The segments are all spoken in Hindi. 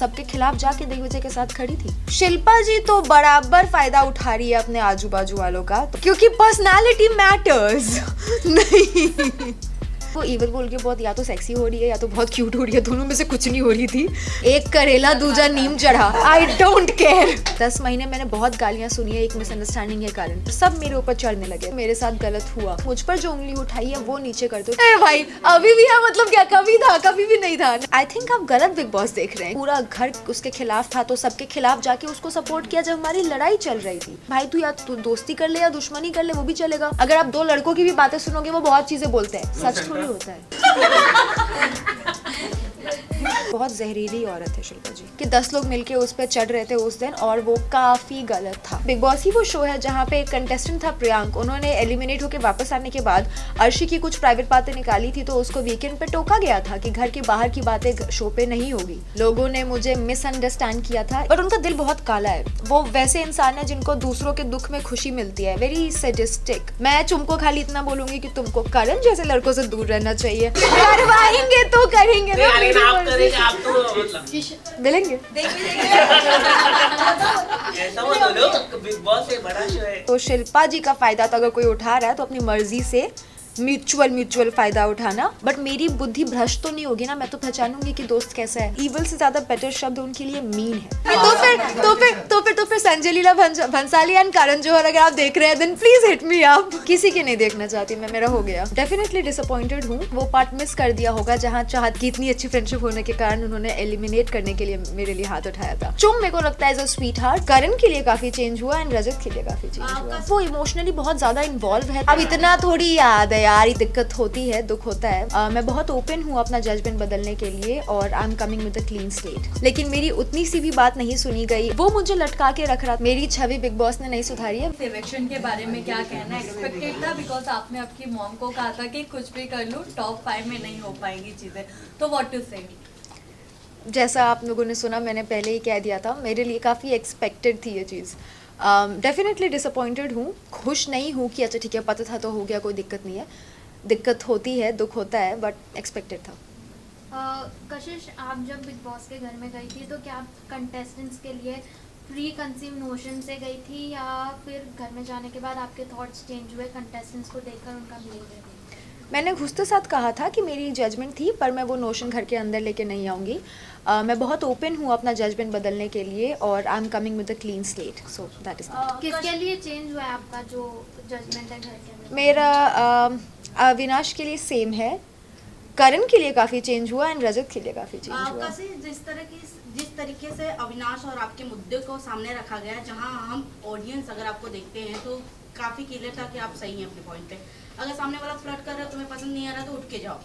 सबके खिलाफ जाके दिग्विजय के साथ खड़ी थी। शिल्पा जी तो बराबर फायदा उठा रही है अपने आजू बाजू वालों का, क्योंकि पर्सनालिटी मैटर्स नहीं। वो इवल बोल के बहुत या तो सेक्सी हो रही है या तो बहुत क्यूट हो रही है, दोनों में से कुछ नहीं हो रही थी। एक करेला दूजा नीम चढ़ा, आई डोंट केयर। 10 महीने मैंने बहुत गालियां सुनी है एक मिसअंडरस्टैंडिंग के कारण, सब मेरे ऊपर चढ़ने लगे। मेरे साथ गलत हुआ, मुझ पर जो उंगली उठाई है वो नीचे कर दो। भाई अभी भी है, मतलब क्या कभी था कभी भी नहीं था। आई थिंक आप गलत बिग बॉस देख रहे हैं। पूरा घर उसके खिलाफ था तो सबके खिलाफ जाके उसको सपोर्ट किया जब हमारी लड़ाई चल रही थी। भाई तू या तो दोस्ती कर ले या दुश्मनी कर ले, वो भी चलेगा। अगर आप 2 लड़कों की भी बातें सुनोगे वो बहुत चीजें बोलते हैं, सच थोड़ी होता है। बहुत जहरीली औरत है शिल्पा जी कि 10 लोग मिलके उस पर चढ़ रहे थे उस दिन, और वो काफी गलत था। बिग बॉस ही वो शो है जहाँ पे एक कंटेस्टेंट था प्रियांक, उन्होंने एलिमिनेट होके वापस आने के बाद अर्शी की कुछ प्राइवेट बातें निकाली थी तो उसको वीकेंड पे टोका गया था कि घर के बाहर की बातें शो पे नहीं होगी। लोगों ने मुझे मिसअंडरस्टैंड किया था, पर उनका दिल बहुत काला है। वो वैसे इंसान है जिनको दूसरों के दुख में खुशी मिलती है, वेरी सैडिस्टिक। मैं तुमको खाली इतना बोलूंगी कि तुमको करण जैसे लड़कों से दूर रहना चाहिए। करवाएंगे तो करेंगे ना, आप तो मतलब मिलेंगे। ऐसा मत बोलो, बिग बॉस एक बड़ा शो है। तो शिल्पा जी का फायदा तो अगर कोई उठा रहा है तो अपनी मर्जी से म्यूचुअल फायदा उठाना, बट मेरी बुद्धि भ्रष्ट तो नहीं होगी ना। मैं तो पहचानूंगी कि दोस्त कैसा है। इवल से ज्यादा बेटर शब्द उनके लिए मीन है। तो फिर संजय लीला भंसाली एंड करण जौहर अगर आप देख रहे हैं then please hit me up. किसी के नहीं देखना चाहती मैं, मेरा हो गया। डेफिनेटली डिसअपॉइंटेड हूँ, वो पार्ट मिस कर दिया होगा जहाँ चाहत की इतनी अच्छी फ्रेंडशिप होने के कारण उन्होंने एलिमिनेट करने के लिए मेरे लिए हाथ उठाया था। चुम मेरे को लगता है एज अ स्वीट हार्ट। करण के लिए काफी चेंज हुआ एंड रजत के लिए काफी चेंज हुआ। वो इमोशनली बहुत ज्यादा इन्वॉल्व है। अब इतना थोड़ी याद है यार, दिक्कत होती है, दुख होता है। मैं बहुत ओपन हूँ अपना जजमेंट बदलने के लिए और I am coming with a clean slate, लेकिन मेरी उतनी सी भी बात नहीं सुनी गई। वो मुझे लटका के रख रहा। मेरी छवि बिग बॉस ने नहीं सुधारी है। इलेक्शन के बारे में क्या कहना है? एक्सपेक्टेड था बिकॉज आपने आपकी मॉम को कहा था कि कुछ भी कर लूँ टॉप 5 में नहीं हो पाएगी चीजें, तो व्हाट टू से? जैसा आप लोगों ने सुना, मैंने पहले ही कह दिया था, मेरे लिए काफ़ी एक्सपेक्टेड थी ये चीज़। डेफिनेटली डिसअपॉइंटेड हूँ, खुश नहीं हूँ कि अच्छा ठीक है पता था तो हो गया, कोई दिक्कत नहीं है। दिक्कत होती है, दुख होता है, बट एक्सपेक्टेड था। कशिश, आप जब बिग बॉस के घर में गई थी तो क्या आप कंटेस्टेंट्स के लिए प्री कंसीव नोशन से गई थी या फिर घर में जाने के बाद आपके थॉट्स चेंज हुए कंटेस्टेंट्स को देखकर उनका बिहेवियर? मैंने घुसते साथ कहा था कि मेरी जजमेंट थी, पर मैं वो नोशन घर के अंदर लेके नहीं आऊँगी। मैं बहुत ओपन हूँ अपना जजमेंट बदलने के लिए और I am coming with a clean slate, so that is किसके लिए चेंज हुआ है आपका जो जजमेंट है घर के अंदर? मेरा अविनाश के लिए सेम है, करण के लिए काफ़ी चेंज हुआ एंड रजत के लिए काफ़ी चेंज हुआ। जिस तरीके से अविनाश और आपके मुद्दे को सामने रखा गया, जहां हम ऑडियंस अगर आपको देखते हैं तो काफ़ी क्लियर था कि आप सही हैं अपने पॉइंट पे। अगर सामने वाला फ्लर्ट कर रहा है, तुम्हें पसंद नहीं आ रहा तो उठ के जाओ।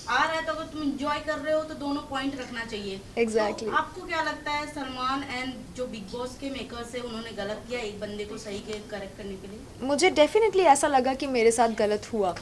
आ रहा है तो अगर तुम एंजॉय कर रहे हो तो दोनों पॉइंट रखना चाहिए। Exactly. तो आपको क्या लगता है सलमान एंड जो बिग बॉस के मेकर्स है उन्होंने गलत किया एक बंदे को सही के करेक्ट करने के लिए? मुझे डेफिनेटली ऐसा लगा कि मेरे साथ गलत हुआ।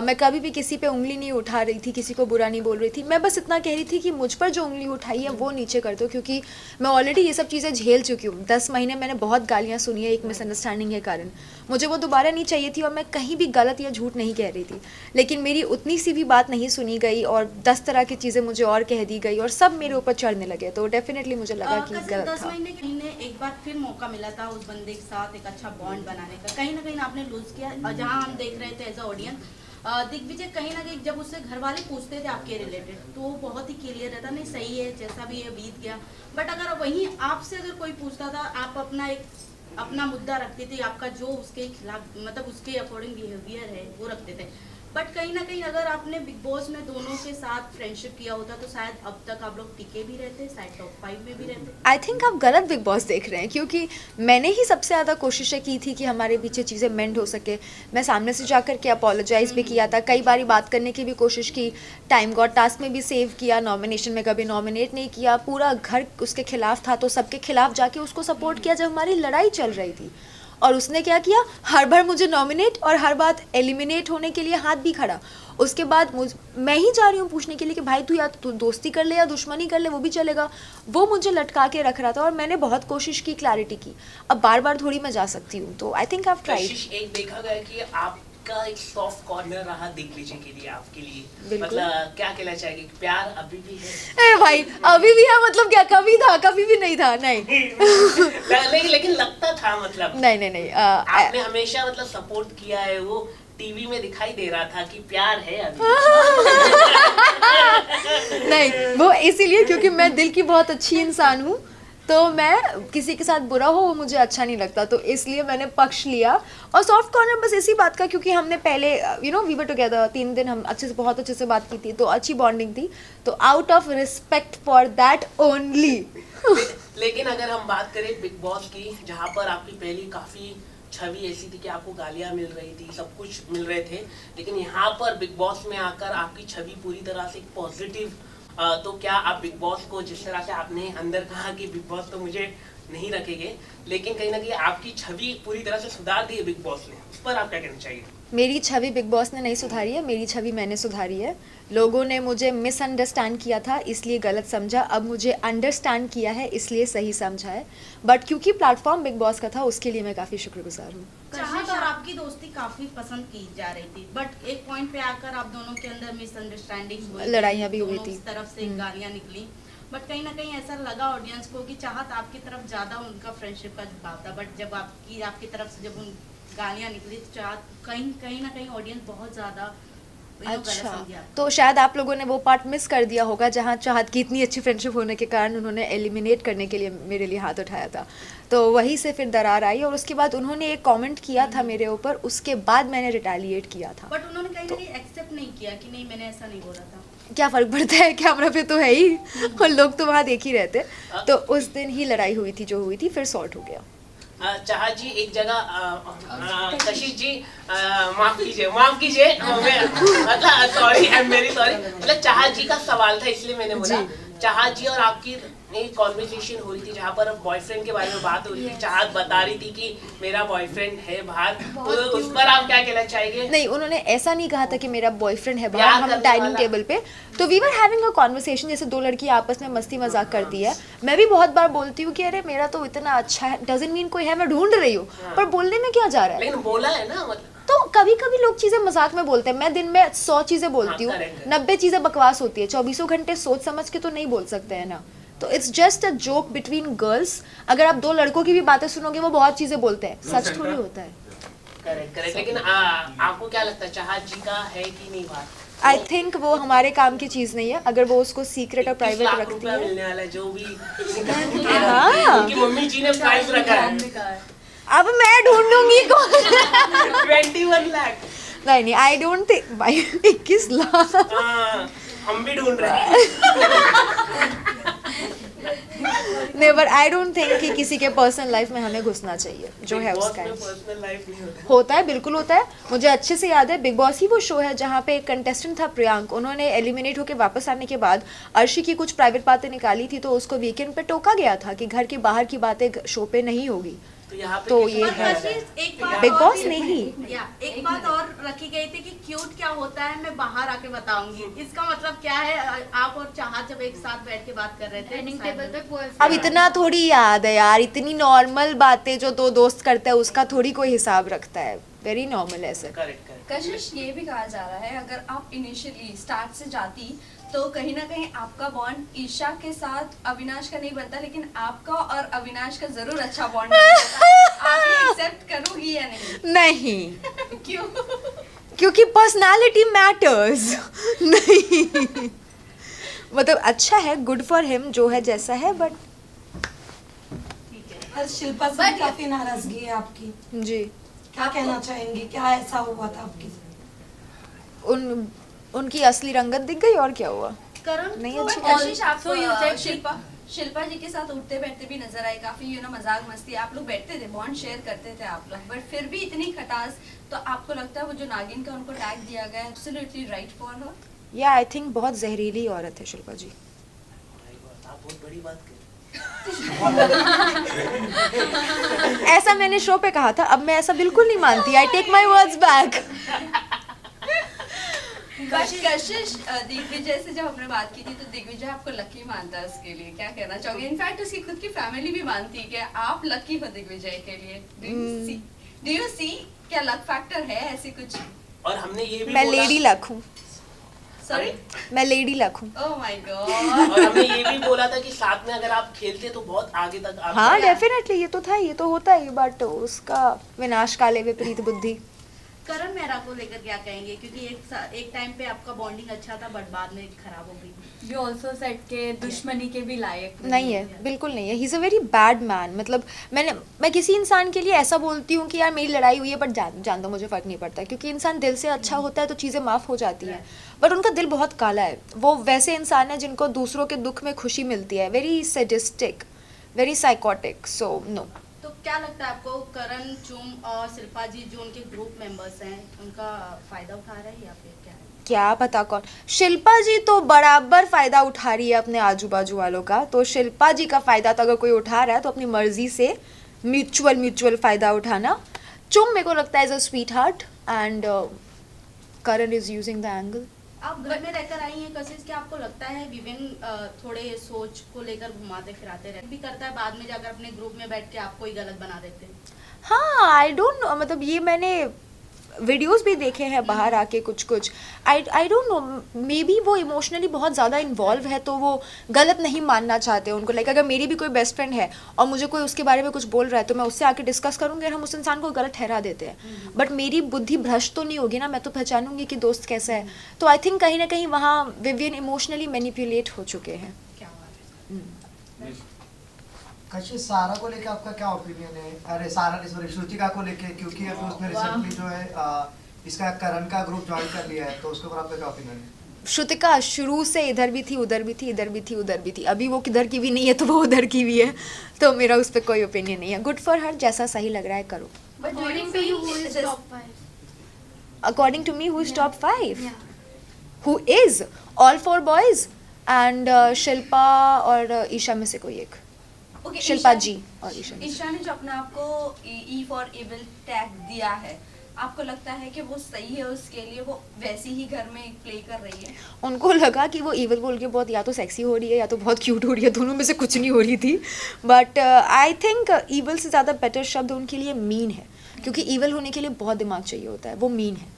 मैं कभी भी किसी पे उंगली नहीं उठा रही थी, किसी को बुरा नहीं बोल रही थी। मैं बस इतना कह रही थी कि मुझ पर जो उंगली उठाई है वो नीचे कर दो, क्योंकि मैं ऑलरेडी ये सब चीज़ें झेल चुकी हूँ। 10 महीने मैंने बहुत गालियाँ सुनी है एक मिसअंडरस्टैंडिंग के कारण। मुझे वो दोबारा नहीं चाहिए थी और मैं कहीं भी गलत या झूठ नहीं कह रही थी, लेकिन मेरी उतनी सी भी बात नहीं सुनी गई और 10 तरह की चीज़ें मुझे और कह दी गई और सब मेरे ऊपर चढ़ने लगे। तो डेफिनेटली मुझे लगा कि गलत 10 था। महीने के महीने एक बार फिर मौका मिला था उस बंदे के साथ एक अच्छा बॉन्ड बनाने का, कहीं ना कहीं आपने लूज किया। जहाँ हम देख रहे थे एज अ ऑडियंस, दिग्विजय कहीं ना कहीं जब उससे घर वाले पूछते थे आपके रिलेटेड तो वो बहुत ही क्लियर रहता, नहीं सही है जैसा भी है बीत गया। बट अगर वहीं आपसे अगर कोई पूछता था, आप अपना मुद्दा रखते थे, आपका जो उसके खिलाफ मतलब उसके अकॉर्डिंग बिहेवियर है वो रखते थे। बट कहीं ना कहीं अगर आपने बिग बॉस में दोनों के साथ फ्रेंडशिप किया होता तो शायद अब तक आप लोग टिके भी रहते, शायद टॉप 5 में भी रहते। आई थिंक आप गलत बिग बॉस देख रहे हैं, क्योंकि मैंने ही सबसे ज़्यादा कोशिशें की थी कि हमारे पीछे चीज़ें मेंड हो सके। मैं सामने से जाकर के अपोलोजाइज़ भी किया था, कई बारी बात करने की भी कोशिश की, टाइम गॉड टास्क में भी सेव किया, नॉमिनेशन में कभी नॉमिनेट नहीं किया। पूरा घर उसके खिलाफ था तो सबके खिलाफ जाके उसको सपोर्ट किया जब हमारी लड़ाई चल रही थी। और उसने क्या किया, हर बार मुझे नॉमिनेट और हर बार एलिमिनेट होने के लिए हाथ भी खड़ा। उसके बाद मैं ही जा रही हूँ पूछने के लिए कि भाई तू या तो दोस्ती कर ले या दुश्मनी कर ले, वो भी चलेगा। वो मुझे लटका के रख रहा था और मैंने बहुत कोशिश की क्लैरिटी की। अब बार बार थोड़ी मैं जा सकती हूँ, तो I think I have tried. एक देखा गया कि आप का एक सॉफ्ट कॉर्नर रहा दिग्विजय के लिए, आपके लिए? बिल्कुल। मतलब क्या कहना चाहेंगे, प्यार अभी भी है? ए भाई अभी भी है मतलब क्या, कभी था कभी भी नहीं था, नहीं लेकिन लगता था, मतलब नहीं आपने हमेशा मतलब सपोर्ट किया है, वो टीवी में दिखाई दे रहा था कि प्यार है अभी। नहीं, वो इसीलिए क्योंकि मैं दिल की बहुत अच्छी इंसान हूँ, तो मैं किसी के साथ बुरा हो वो मुझे अच्छा नहीं लगता, तो इसलिए मैंने पक्ष लिया। और सॉफ्ट कॉर्नर बस इसी बात का, क्योंकि हमने पहले वी वर टुगेदर 3 दिन हम बहुत अच्छे से बात की थी, तो अच्छी बॉन्डिंग थी, तो out of respect for that only. लेकिन अगर हम बात करें बिग बॉस की, जहाँ पर आपकी पहली काफी छवि ऐसी थी कि आपको गालियां मिल रही थी, सब कुछ मिल रहे थे, लेकिन यहाँ पर बिग बॉस में आकर आपकी छवि पूरी तरह से पॉजिटिव, तो क्या आप बिग बॉस को, जिस तरह से आपने अंदर कहा कि बिग बॉस तो मुझे नहीं रखेंगे, लेकिन कहीं ना कहीं आपकी छवि पूरी तरह से सुधार दी है बिग बॉस ने, उस पर आप क्या कहना चाहिए? मेरी छवि बिग बॉस ने नहीं सुधारी है, मेरी छवि मैंने सुधारी है। लोगों ने मुझे मिसअंडरस्टैंड किया था इसलिए गलत समझा, अब मुझे अंडरस्टैंड किया है इसलिए सही समझा है, बट क्योंकि प्लेटफॉर्म बिग बॉस का था उसके लिए मैं काफ़ी शुक्रगुजार हूँ। चाहत और आपकी दोस्ती काफी पसंद की जा रही थी, बट एक पॉइंट पे आकर आप दोनों के अंदर मिसअंडरस्टैंडिंग हुई, लड़ाइयाँ भी हुई दोनों थी। तरफ से गालियां निकली, बट कहीं ना कहीं ऐसा लगा ऑडियंस को कि चाहत आपकी तरफ ज्यादा उनका फ्रेंडशिप का झुकाव था, बट जब आपकी तरफ से जब उन गालियां निकली तो चाहत कहीं ना कहीं ऑडियंस बहुत ज्यादा अच्छा, तो शायद आप लोगों ने वो पार्ट मिस कर दिया होगा जहाँ चाहत की इतनी अच्छी फ्रेंडशिप होने के कारण उन्होंने एलिमिनेट करने के लिए मेरे लिए हाथ उठाया था, तो वहीं से फिर दरार आई और उसके बाद उन्होंने एक कमेंट किया था मेरे ऊपर, उसके बाद मैंने रिटेलिएट किया था। बट उन्होंने कहीं ना कहीं एक्सेप्ट नहीं किया कि नहीं मैंने ऐसा नहीं बोला था। क्या फ़र्क पड़ता है, कैमरा पे तो है ही और लोग तो वहाँ देख ही रहते, तो उस दिन ही लड़ाई हुई थी जो हुई थी, फिर सॉर्ट हो गया। चाहत जी एक जगह, कशिश जी माफ कीजिए मतलब sorry, I am very sorry, मतलब चाहत जी का सवाल था इसलिए मैंने बोला। चाहत जी और आपकी एक कॉन्वर्सेशन हो रही थी जहाँ पर बॉयफ्रेंड के बारे में बात हो रही थी, चाहत बता रही थी कि मेरा बॉयफ्रेंड है बाहर, तो उस पर आप क्या कहना चाहेंगे? नहीं, उन्होंने ऐसा नहीं कहा था कि मेरा बॉयफ्रेंड है बाहर, हम डाइनिंग टेबल पे, तो we were having a conversation, जैसे दो लड़की आपस में मस्ती मजाक करती है। मैं भी बहुत बार बोलती हूँ कि अरे मेरा तो इतना अच्छा है, डजंट मीन कोई है, मैं ढूंढ रही हूँ, पर बोलने में क्या जा रहा है, लेकिन बोला है ना, मतलब तो कभी कभी लोग चीजें मजाक में बोलते हैं, मैं दिन में 100 चीजें बोलती हूँ, 90 चीजें बकवास होती है, 24 घंटे सोच समझ के तो नहीं बोल सकते हैं ना, तो it's just a joke between girls. अगर आप दो लड़कों की भी बातें सुनोगे वो बहुत चीजें बोलते हैं, सच थोड़ी होता है। करेक्ट, लेकिन आपको क्या लगता है चाहत जी का है कि नहीं बात? आई थिंक वो हमारे काम की चीज नहीं है, अगर वो उसको सीक्रेट और प्राइवेट रखती है। मिलने वाला है जो भी हाँ। उनकी मम्मी जी ने प्राइस रखा है, अब मैं ढूंढूंगी कौन 21 लाख। नहीं, आई डोंट थिंक भाई 21 लाख हम भी ढूंढ रहे हैं। नहीं, बट आई डोंट थिंक कि किसी के पर्सनल लाइफ में हमें घुसना चाहिए, जो है उसका पर्सनल लाइफ नहीं होता है, बिल्कुल होता है। मुझे अच्छे से याद है बिग बॉस ही वो शो है जहाँ पे एक कंटेस्टेंट था प्रियांक, उन्होंने एलिमिनेट होकर वापस आने के बाद अर्शी की कुछ प्राइवेट बातें निकाली थी, तो उसको वीकेंड पे टोका गया था कि घर के बाहर की बातें शो पे नहीं होगी, तो यहाँ पे तो ये है बिग बॉस नहीं। एक बात और रखी गई थी कि क्यूट क्या होता है मैं बाहर आके बताऊंगी, इसका मतलब क्या है? आप और चाहत जब एक साथ बैठ के बात कर रहे थे डाइनिंग टेबल पे अब इतना थोड़ी याद है यार, इतनी नॉर्मल बातें जो दो दोस्त करते हैं उसका थोड़ी कोई हिसाब रखता है, वेरी नॉर्मल ऐसे। करेक्ट। कशिश, ये भी कहा जा रहा है अगर आप इनिशियली स्टार्ट से जाती तो कहीं ना कहीं आपका बॉन्ड ईशा के साथ अविनाश का नहीं बनता, लेकिन आपका और अविनाश का जरूर अच्छा बॉन्ड बनता। आप ये एक्सेप्ट करोगी या नहीं? नहीं क्यों? क्योंकि पर्सनालिटी मैटर्स नहीं मतलब अच्छा है, गुड फॉर हिम जो है जैसा है, बट और शिल्पा से काफी नाराजगी है आपकी जी। क्या कहना चाहेंगे, क्या ऐसा हुआ था आपकी? उनकी असली रंगत दिख गई और क्या हुआ? करण नहीं But अच्छी कशिश, आप So you said शिल्पा जी के साथ उठते बैठते भी नजर आए, काफी मजाक मस्ती आप लोग बैठते थे, बॉन्ड शेयर करते थे आप लोग, बट फिर भी इतनी खटास, तो आपको लगता है वो जो नागिन का उनको टैग दिया गया है एब्सोल्युटली राइट फॉर हर? या आई थिंक बहुत जहरीली औरत है शिल्पा जी। आप बहुत बड़ी बात कर ऐसा मैंने शो पे कहा था, अब मैं ऐसा बिल्कुल नहीं मानती, I take my words back. Kashish, Digvijay से जब हमने बात की थी तो दिग्विजय आपको लकी मानता है, उसके लिए क्या कहना चाहोगे? इनफैक्ट उसकी खुद की फैमिली भी मानती है कि आप लकी हो दिग्विजय के लिए। डू यू सी क्या लक फैक्टर है ऐसी कुछ? और हमने ये भी मैं बोला- लेडी लक हूँ, सॉरी मैं लेडी लक हूँ। ओह माय गॉड और हमने ये भी बोला था कि साथ में अगर आप खेलते तो बहुत आगे तक आप हाँ डेफिनेटली, ये तो था, ये तो होता ही, बट उसका विनाश काले विपरीत बुद्धि। करण मेहरा को लेकर क्या कहेंगे, क्योंकि एक टाइम पे आपका बॉन्डिंग अच्छा था बट बाद में खराब हो गई। भी ऑल्सो सेट के दुश्मनी के भी लायक नहीं है, बिल्कुल नहीं है। He is a very bad man. मतलब मैं किसी इंसान के लिए ऐसा बोलती हूँ कि यार मेरी लड़ाई हुई है, बट जान दो मुझे फ़र्क नहीं पड़ता, क्योंकि इंसान दिल से अच्छा होता है तो चीज़ें माफ़ हो जाती हैं। बट उनका दिल बहुत काला है। वो वैसे इंसान है जिनको दूसरों के दुख में खुशी मिलती है, very sadistic, very psychotic, so no. तो क्या लगता है आपको, करण, चुम और शिल्पा जी जो उनके ग्रुप मेंबर्स हैं, उनका फायदा उठा रहे हैं या फिर क्या है? क्या पता कौन। शिल्पा जी तो बराबर फ़ायदा उठा रही है अपने आजू बाजू वालों का, तो शिल्पा जी का फ़ायदा तो अगर कोई उठा रहा है तो अपनी मर्जी से म्यूचुअल फ़ायदा उठाना। चुम मेरे को लगता है is a sweet heart and Karan is using the angle. आप घर में रहकर आई हैं कशिश, क्या आपको लगता है विवेन थोड़े सोच को लेकर घुमाते फिराते रहते भी करता है, बाद में जाकर अपने ग्रुप में बैठ के आपको ही गलत बना देते हैं? हाँ, आई डोंट नो, मतलब ये मैंने वीडियोस भी देखे हैं बाहर आके कुछ। I don't know, may be वो इमोशनली बहुत ज़्यादा इन्वॉल्व है तो वो गलत नहीं मानना चाहते उनको। लाइक अगर मेरी भी कोई बेस्ट फ्रेंड है और मुझे कोई उसके बारे में कुछ बोल रहा है तो मैं उससे आके डिस्कस करूँगी और हम उस इंसान को गलत ठहरा देते हैं। बट मेरी बुद्धि भ्रष्ट तो नहीं होगी ना, मैं तो पहचानूंगी कि दोस्त कैसा है। तो आई थिंक कहीं ना कहीं वहाँ विवियन इमोशनली मैनिपुलेट हो चुके हैं। क्या बात है। कशिश, सारा को लेके आपका क्या ओपिनियन है? अरे सारा नहीं, सॉरी, श्रुतिका को लेके, क्योंकि अभी उसने रिसेंटली जो है इसका करण का ग्रुप ज्वाइन कर लिया है, तो उसके ऊपर आपका क्या ओपिनियन है? श्रुतिका शुरू से इधर भी थी, उधर भी थी, इधर भी थी, उधर भी थी। अभी वो किधर की भी नहीं है तो वो उधर की भी है, तो मेरा उस पर कोई ओपिनियन नहीं है। गुड फॉर हर, जैसा सही लग रहा है करो। But According to you, who is top 5? According to me who is top 5? Yeah. Who is all 4 boys and Shilpa और ईशा में से कोई एक। Okay, शिल्पा ईशा- जी और ईशा में से। ईशा ने जो अपने आप को ई फॉर एबल टैग दिया है, आपको लगता है कि वो सही है, उसके लिए वो वैसी ही घर में प्ले कर रही है? उनको लगा कि वो इवल बोल के बहुत या तो सेक्सी हो रही है या तो बहुत क्यूट हो रही है, दोनों में से कुछ नहीं हो रही थी। बट आई थिंक इवल से ज़्यादा बेटर शब्द उनके लिए मीन है, क्योंकि इवल होने के लिए बहुत दिमाग चाहिए होता है, वो मीन है।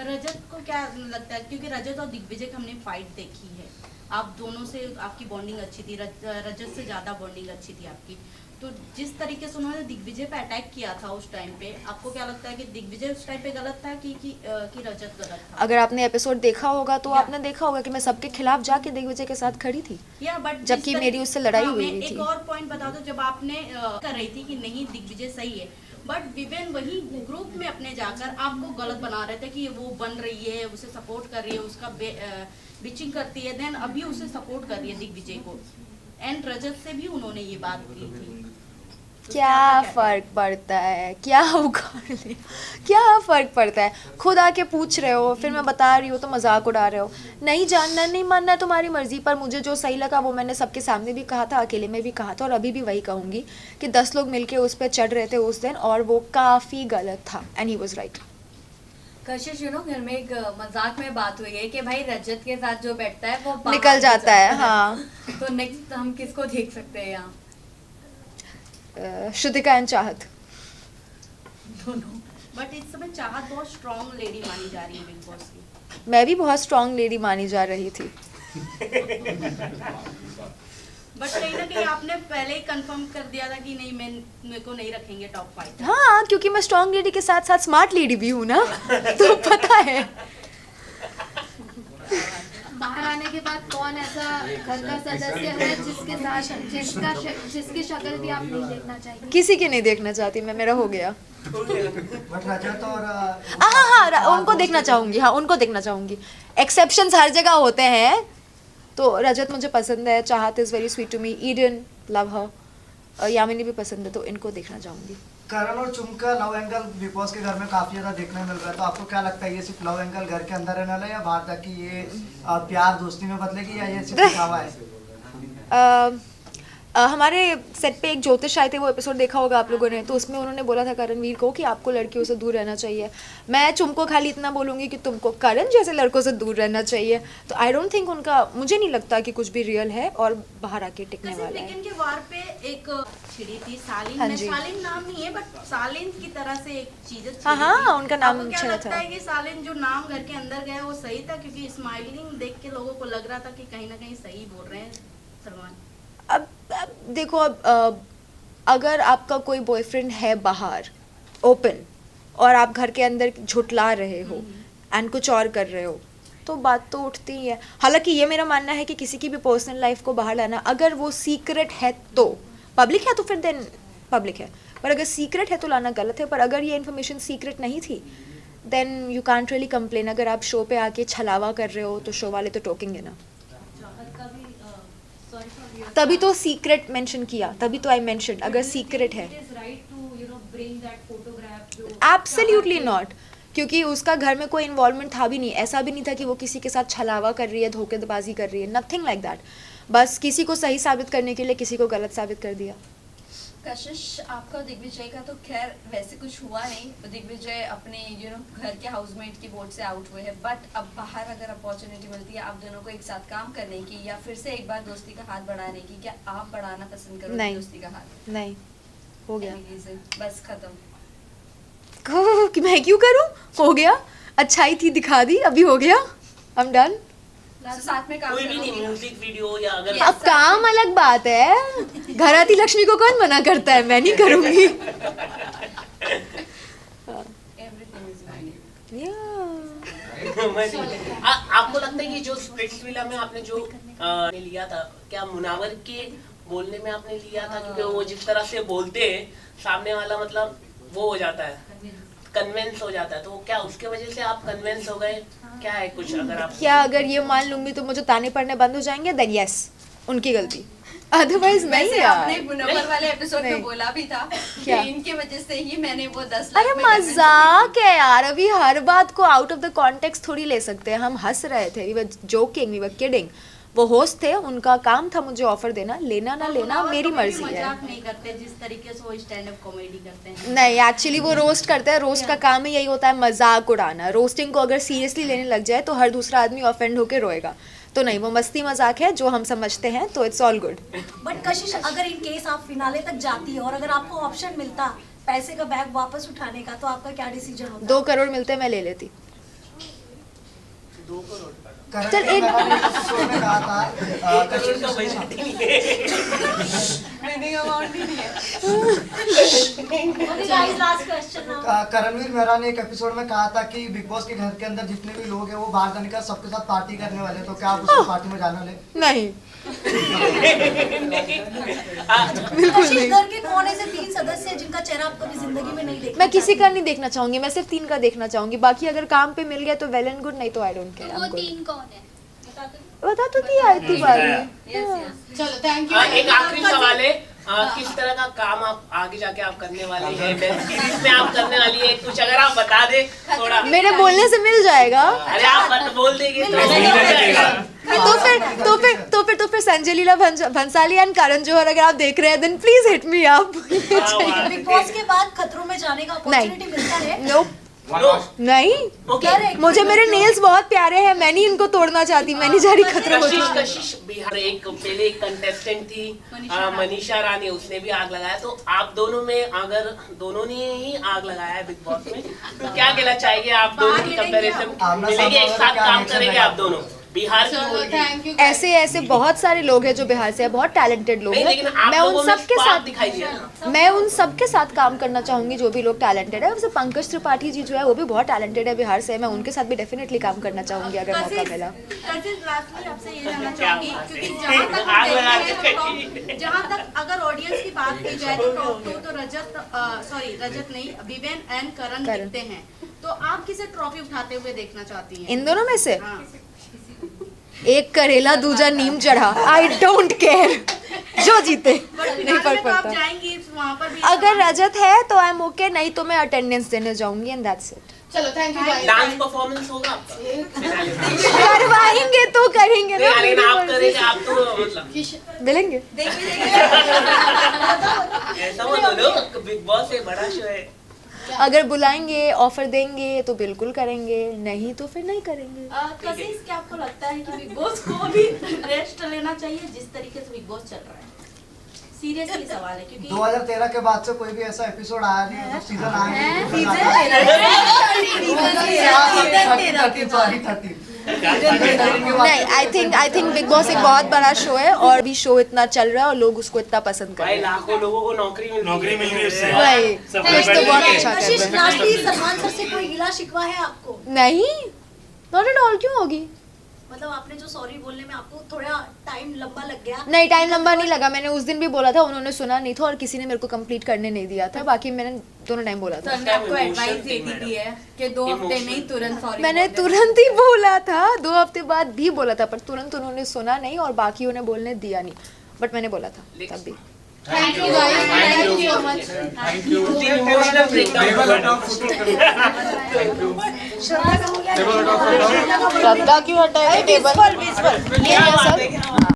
रजत को क्या लगता है, क्योंकि रजत और दिग्विजय की हमने फाइट देखी है, आप दोनों से आपकी बॉन्डिंग अच्छी थी, रजत से ज़्यादा बॉन्डिंग अच्छी थी आपकी, तो जिस तरीके से उन्होंने दिग्विजय पे अटैक किया था उस टाइम पे, आपको क्या लगता है कि दिग्विजय उस टाइम पे गलत था कि रजत गलत था? अगर आपने एपिसोड देखा होगा तो आपने देखा होगा कि मैं सबके खिलाफ जाके दिग्विजय के साथ खड़ी थी, या बट जबकि मेरी उससे लड़ाई हुई मैं थी। एक और पॉइंट बता दो, जब आपने कर रही थी कि नहीं दिग्विजय सही है, बट विवेन वही ग्रुप में अपने जाकर आपको गलत बना रहे थे कि वो बन रही है, उसे सपोर्ट कर रही है, उसका बिचिंग करती है, देन अभी उसे सपोर्ट कर रही है दिग्विजय को, एंड रजत से भी उन्होंने ये बात की थी। तो क्या फर्क पड़ता है, क्या उखाड़ ले, क्या फर्क पड़ता है? खुद आके पूछ रहे हो, फिर मैं बता रही हूँ तो मजाक उड़ा रहे हो। नहीं जानना नहीं मानना है तुम्हारी मर्जी, पर मुझे जो सही लगा वो मैंने सबके सामने भी कहा था, अकेले में भी कहा था, और अभी भी वही कहूँगी कि 10 लोग मिलके उस पर चढ़ रहे थे उस दिन और वो काफ़ी गलत था, एंड ही वॉज राइट। कशिश, घर में एक मजाक में बात हुई है कि भाई रजत के साथ जो बैठता है वो बाहर निकल जाता है, हाँ। तो नेक्स्ट हम किसको देख सकते हैं यहाँ? श्रुतिका एंड चाहत। दोनों, बट इस समय चाहत बहुत स्ट्रॉन्ग लेडी मानी जा रही है बिग बॉस की। मैं भी बहुत स्ट्रॉन्ग लेडी मानी जा रही थी। बट कहीं ना कहीं आपने पहले ही कंफर्म कर दिया था कि नहीं, मेरे को नहीं रखेंगे टॉप 5। हाँ, क्योंकि मैं स्ट्रॉन्ग लेडी के साथ साथ स्मार्ट लेडी भी हूँ ना, तो पता है। बाहर आने के बाद कौन ऐसा घर का सदस्य है जिसकी शक्ल भी आप नहीं देखना चाहिए? किसी की नहीं देखना चाहती मैं, मेरा हो गया। बट रजत और हाँ, उनको देखना चाहूंगी, हाँ उनको देखना चाहूंगी। एक्सेप्शंस हर जगह होते हैं, तो रजत मुझे पसंद है, Chahat is very sweet to me, Eden love her, Yamini भी पसंद है, तो इनको देखना चाहूंगी। करण और चुम का लव एंगल बिग बॉस के घर में काफी ज्यादा देखने मिल रहा है, तो आपको क्या लगता है ये सिर्फ लव एंगल घर के अंदर रहने वाला है या बाहर तक कि ये प्यार दोस्ती में बदलेगी, या ये सिर्फ दिखावा है? हमारे सेट पे एक ज्योतिष आए थे, वो एपिसोड देखा होगा आप लोगों ने, तो उसमें उन्होंने बोला था करणवीर को कि आपको लड़कियों से दूर रहना चाहिए। मैं तुमको खाली इतना बोलूँगी कि तुमको करण जैसे लड़कों से दूर रहना चाहिए। तो आई डोंट थिंक उनका, मुझे नहीं लगता कि कुछ भी रियल है और बाहर आके टिकने वाला है। लेकिन के वार पे एक छिड़ी थी सालिन, हाँ में जी। सालिन नाम नहीं है बट सालिन की तरह से एक चीज हाँ, उनका नाम क्या छेड़ा लगता था। है कि सालिन जो नाम घर के अंदर गया वो सही था? क्योंकि स्माइलिंग देख के लोगों को लग रहा था कि कहीं ना कहीं सही बोल रहे हैं सलमान। अब देखो, अगर आपका कोई बॉयफ्रेंड है बाहर ओपन और आप घर के अंदर झुठला रहे हो एंड कुछ और कर रहे हो, तो बात तो उठती ही है। हालांकि ये मेरा मानना है कि किसी की भी पर्सनल लाइफ को बाहर लाना, अगर वो सीक्रेट है तो पब्लिक है तो फिर देन पब्लिक है, पर अगर सीक्रेट है तो लाना गलत है। पर अगर ये इन्फॉर्मेशन सीक्रेट नहीं थी then you can't really complain. अगर आप शो पे आके छलावा कर रहे हो तो शो वाले तो टोकेंगे ना। तभी तो सीक्रेट मेंशन किया, तभी तो आई मेंशन अगर सीक्रेट है। एब्सोल्युटली नॉट, क्योंकि उसका घर में कोई इन्वॉल्वमेंट था भी नहीं। ऐसा भी नहीं था कि वो किसी के साथ छलावा कर रही है, धोखेबाजी कर रही है, नथिंग लाइक दैट। बस किसी को सही साबित करने के लिए किसी को गलत साबित कर दिया। कशिश, आपका दिग्विजय का तो खैर वैसे कुछ हुआ नहीं, दिग्विजय अपने घर के हाउसमेट की वोट से आउट हुए हैं, बट अब बाहर अगर अपॉर्चुनिटी मिलती है आप दोनों को एक साथ काम करने की या फिर से एक बार दोस्ती का हाथ बढ़ाने की, क्या आप बढ़ाना पसंद करोगे नहीं। दोस्ती का हाथ? नहीं, हो गया। Any reason? बस खत्म। कि मैं क्यों करूं? हो गया, अच्छाई थी दिखा दी, अभी हो गया, आई एम डन। साथ में काम कोई भी नहीं, करोगे? म्यूजिक वीडियो या अगर अब काम अलग बात है, घर आती लक्ष्मी को कौन मना करता है, मैं नहीं करूंगी। Everything is fine. आपको लगता है कि जो स्प्लिट्स विला में आपने जो लिया था, क्या मुनावर के बोलने में आपने लिया था? क्योंकि वो जिस तरह से बोलते हैं सामने वाला, मतलब वो हो जाता है, कन्विंस हो जाता है, तो क्या उसके वजह से आप कन्विंस हो गए? क्या है कुछ अगर आप क्या अगर ये मान लूंगी तो मुझे ताने पड़ने बंद हो जाएंगे? देन यस, उनकी गलती, अदरवाइज नहीं वैसे यार। आपने मुनव्वर वाले एपिसोड में नहीं। बोला भी था क्या? कि इनके वजह से ही मैंने वो 10 लाख अरे में convince मजाक है यार, अभी हर बात को आउट ऑफ द कॉन्टेक्स्ट थोड़ी ले सकते हैं। हम हंस रहे थे, we were joking, we were kidding. वो होस्ट थे, उनका काम था मुझे ऑफर देना, लेना ना लेना मुनावर मेरी कभी भी मर्जी है। मजाक नहीं करते जिस तरीके से वो स्टैंड अप कॉमेडी करते हैं। नहीं, एक्चुअली वो रोस्ट करते हैं, रोस्ट का काम ही यही होता है, मजाक उड़ाना। रोस्टिंग को अगर सीरियसली लेने लग जाए तो हर दूसरा आदमी ऑफेंड होकर रोएगा। तो नहीं, वो मस्ती मजाक है जो हम समझते हैं, तो इट्स ऑल गुड। बट कशिश, अगर इन केस आप फिनाले तक जाती है और अगर आपको ऑप्शन मिलता पैसे का बैग वापस उठाने का, तो आपका क्या डिसीजन होता? 2 करोड़ मिलते मैं ले लेती। 2 करोड़ करण चल, ने एक- मैंने एपिसोड में कहा था करोड़ का बजट ही नहीं है। Last question now. Karanveer Mehra ने एक एपिसोड में कहा था कि बिग बॉस के घर के अंदर जितने भी लोग हैं वो बाहर जाने का सबके साथ पार्टी करने वाले, तो क्या आप उसकी पार्टी में जाने वाले? नहीं, कशिश, घर के कौन ऐसे 3 सदस्य हैं जिनका चेहरा आप कभी जिंदगी में नहीं देखा? मैं किसी का नहीं देखना चाहूंगी, मैं सिर्फ 3 का देखना चाहूंगी। बाकी अगर काम पे मिल गया तो वेल एंड गुड, नहीं तो आई डोंट केयर। वो 3 कौन है? बता तो दिया इतनी बार में। Yes, yes. चलो थैंक यू। एक आखिरी सवाल है, किस तरह का काम आप आगे जाके आप करने वाली है, वेब सीरीज में आप करने वाली है, कुछ अगर आप बता दे थोड़ा। मेरे बोलने से मिल जाएगा। अरे आप बोल देंगे तो हो जाएगा। तो फिर संजय लीला भंसाली एंड करण जौहर अगर आप देख रहे हैं then please hit me up. Bigg Boss के बाद खतरों में जाने का अपॉर्चुनिटी मिलता है? नो, नो, नहीं, ओके। मुझे मेरे नेल्स बहुत प्यारे हैं, मैं नहीं इनको तोड़ना चाहती, मैं नहीं जा रही खतरों में। कशिश बिहार एक पहले एक कंटेस्टेंट थी मनीषा रानी, उसने भी आग लगाया, तो आप दोनों में अगर दोनों ने ही आग लगाया है बिग बॉस में, तो क्या कहना चाहिए आप दोनों की कंपैरिजन? मिलेंगे एक साथ काम करेंगे आप दोनों बिहार की बोल रही है। Thank you. ऐसे बहुत सारे लोग हैं जो बिहार से हैं, बहुत टैलेंटेड लोग नहीं, हैं। लेकिन आप मैं लोगों उन में सबके spark साथ दिखाई दिया ना। मैं उन सबके साथ काम करना चाहूंगी जो भी लोग टैलेंटेड है। वैसे पंकज त्रिपाठी जी जो है वो भी बहुत टैलेंटेड है बिहार से, मैं उनके साथ भी डेफिनेटली काम करना चाहूंगी अगर मौका मिला। लास्टली आपसे ये जानना क्या चाहूंगी, बात है। क्योंकि जहाँ तक आग हम लगा देख के रहे हैं तो top- जहाँ तक अगर ऑडियंस की बात की जाए तो टॉप 2 तो रजत नहीं, विवेन एंड करण करण। दिखते हैं। तो आप किसे ट्रॉफी उठाते हुए देखना चाहती हैं? इन दोनों में से हाँ। एक करेला दूजा नीम चढ़ा, आई डोंट केयर, जो जीते बट नहीं फिनाले फर्क में तो आप पड़ता। जाएंगी वहाँ पर भी। अगर रजत है तो आई एम ओके, नहीं तो मैं अटेंडेंस देने जाऊंगी एंड दैट्स इट। चलो thank you guys dance performance होगा आपका करवाएंगे तो करेंगे ना नहीं, आप करेंगे आप तो मतलब मिलेंगे ऐसा मत बोलो, बिग बॉस एक बड़ा शो है। अगर बुलाएंगे ऑफर देंगे तो बिल्कुल करेंगे नहीं तो फिर नहीं करेंगे कशिश क्या आपको लगता है कि बिग बॉस को भी रेस्ट लेना चाहिए जिस तरीके से बिग बॉस चल रहा है? सीरियसली सवाल है क्योंकि 2013 के बाद से कोई भी ऐसा एपिसोड आया नहीं है, सीजन आया नहीं नहीं आई थिंक बिग बॉस एक बहुत बड़ा शो है और भी शो इतना चल रहा है और लोग उसको इतना पसंद कर भाई रहे हैं लाखों लोगों को नौकरी मिल मिल रही है उससे। वही कुछ तो बहुत अच्छा कर कशिश रहे हैं लास्टली सलमान सर से कोई गिला शिकवा है आपको? नहीं नॉट एट ऑल क्यों होगी मतलब आपने जो सॉरी बोलने में आपको थोड़ा टाइम लंबा लग गया। नहीं टाइम लंबा नहीं लगा मैंने उस दिन भी बोला था उन्होंने सुना नहीं था और किसी ने मेरे को कंप्लीट करने नहीं दिया था बाकी मैंने दोनों टाइम बोला था सर ने आपको एडवाइस दे दी है कि 2 हफ्ते में ही तुरंत सॉरी मैंने तुरंत ही बोला था 2 हफ्ते बाद भी बोला था पर तुरंत उन्होंने सुना नहीं और बाकी उन्हें बोलने दिया नहीं बट मैंने बोला था तब भी thank you guys, thank you so much, thank you. Emotional breakdown Shraddha क्यों हटाए टेबल